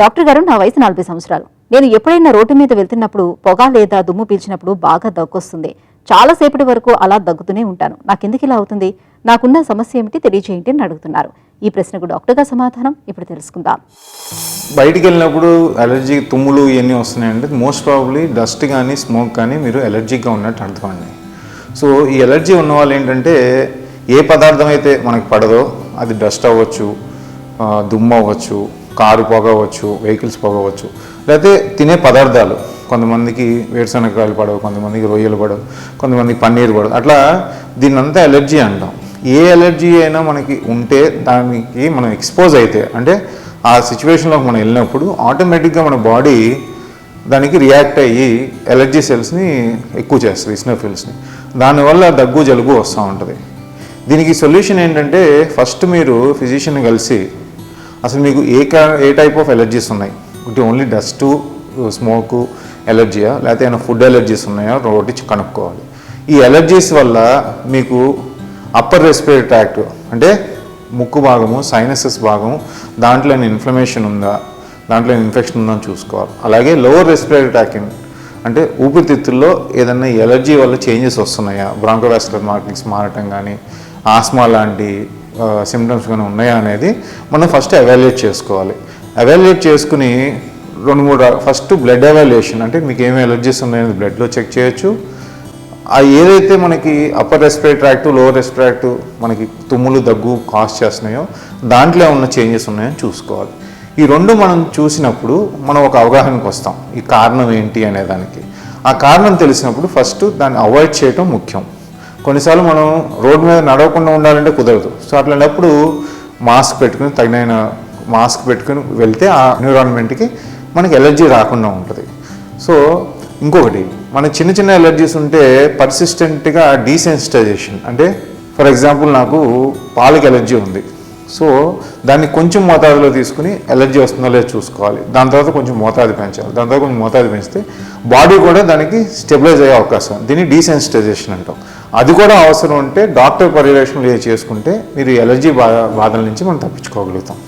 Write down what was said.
Doctor గారు, నా వయసు 40 సంవత్సరాలు. నేను ఎప్పుడైనా రోడ్డు మీద వెళ్తున్నప్పుడు పొగ లేదా దుమ్ము పీల్చినప్పుడు బాగా దగ్గొస్తుంది. చాలాసేపటి వరకు అలా దగ్గుతూనే ఉంటాను. నాకెందుకు ఇలా అవుతుంది? నాకున్న సమస్య ఏమిటి తెలియజేయండి అని అడుగుతున్నారు. ఈ ప్రశ్నకు డాక్టర్ గారి సమాధానం ఇప్పుడు తెలుసుకుందాం. బయటికి వెళ్ళినప్పుడు అలర్జీ తుమ్ములు ఇవన్నీ వస్తున్నాయంటే మోస్ట్ ప్రాబబ్లీ డస్ట్ కానీ స్మోక్ కానీ మీరు ఎలర్జీగా ఉన్నట్టు అర్థమండి. సో ఈ ఎలర్జీ ఉన్న వాళ్ళు ఏంటంటే ఏ పదార్థం అయితే మనకు పడదో అది డస్ట్ అవ్వచ్చు, దుమ్ము అవ్వచ్చు, కారు పొగ అవ్వచ్చు, వెహికల్స్ పొగ అవ్వచ్చు, లేకపోతే తినే పదార్థాలు. కొంతమందికి వేరుశనగకాయలు పడవు, కొంతమందికి రొయ్యలు పడవు, కొంతమందికి పన్నీరు పడవు. అట్లా దీన్నంతా ఎలర్జీ అంటాం. ఏ ఎలర్జీ అయినా మనకి ఉంటే దానికి మనం ఎక్స్పోజ్ అయితే అంటే ఆ సిచ్యువేషన్లోకి మనం వెళ్ళినప్పుడు ఆటోమేటిక్గా మన బాడీ దానికి రియాక్ట్ అయ్యి ఎలర్జీ సెల్స్ని ఎక్కువ చేస్తుంది, ఇస్నోఫిల్స్ని. దానివల్ల దగ్గు జలుబు వస్తూ ఉంటుంది. దీనికి సొల్యూషన్ ఏంటంటే ఫస్ట్ మీరు ఫిజిషియన్ని కలిసి అసలు మీకు ఏ టైప్ ఆఫ్ ఎలర్జీస్ ఉన్నాయి, ఒకటి ఓన్లీ డస్టు స్మోకు ఎలర్జీయా లేకపోతే ఏమైనా ఫుడ్ ఎలర్జీస్ ఉన్నాయా ఒకటి కనుక్కోవాలి. ఈ ఎలర్జీస్ వల్ల మీకు అప్పర్ రెస్పిరేటరీ ట్రాక్ట్ అంటే ముక్కు భాగము, సైనసెస్ భాగము, దాంట్లో ఇన్ఫ్లమేషన్ ఉందా, దాంట్లో ఇన్ఫెక్షన్ ఉందా అని చూసుకోవాలి. అలాగే లోవర్ రెస్పిరేటరీ ట్రాక్ట్ అంటే ఊపిరితిత్తుల్లో ఏదన్నా ఎలర్జీ వల్ల చేంజెస్ వస్తున్నాయా, బ్రాంకోవాస్కులర్ మార్కింగ్స్ మారటం కానీ, ఆస్మా లాంటి సిమ్టమ్స్ కానీ ఉన్నాయా అనేది మనం ఫస్ట్ ఎవాల్యుయేట్ చేసుకోవాలి. ఎవాల్యుయేట్ చేసుకుని 2-3 ఫస్ట్ బ్లడ్ ఎవాల్యుయేషన్ అంటే మీకు ఏమి ఎలర్జీస్ ఉన్నాయని బ్లడ్లో చెక్ చేయొచ్చు. ఏదైతే మనకి upper respiratory tract, lower respiratory tract మనకి తుమ్ములు దగ్గు కాజ్ చేస్తున్నాయో దాంట్లో ఉన్న చేంజెస్ ఉన్నాయని చూసుకోవాలి. ఈ రెండు మనం చూసినప్పుడు మనం ఒక అవగాహనకు వస్తాం ఈ కారణం ఏంటి అనేదానికి. ఆ కారణం తెలిసినప్పుడు ఫస్ట్ దాన్ని అవాయిడ్ చేయటం ముఖ్యం. కొన్నిసార్లు మనం రోడ్డు మీద నడవకుండా ఉండాలంటే కుదరదు. సో అట్లాంటప్పుడు తగిన మాస్క్ పెట్టుకుని వెళ్తే ఆ ఎన్విరాన్మెంట్కి మనకి ఎలర్జీ రాకుండా ఉంటుంది. సో ఇంకొకటి మనకి చిన్న చిన్న ఎలర్జీస్ ఉంటే పర్సిస్టెంట్గా డీసెన్సిటైజేషన్ అంటే ఫర్ ఎగ్జాంపుల్ నాకు పాలకి ఎలర్జీ ఉంది. సో దాన్ని కొంచెం మోతాదులో తీసుకుని ఎలర్జీ వస్తుందో లేదో చూసుకోవాలి. దాని తర్వాత కొంచెం మోతాదు పెంచాలి. దాని తర్వాత కొంచెం మోతాదు పెంచితే బాడీ కూడా దానికి స్టెబిలైజ్ అయ్యే అవకాశం. దీన్ని డీసెన్సిటైజేషన్ అంటాం. అది కూడా అవసరం ఉంటే డాక్టర్ పర్యవేక్షణలు చేసుకుంటే మీరు ఎలర్జీ బాధల నుంచి మనం తప్పించుకోగలుగుతాం.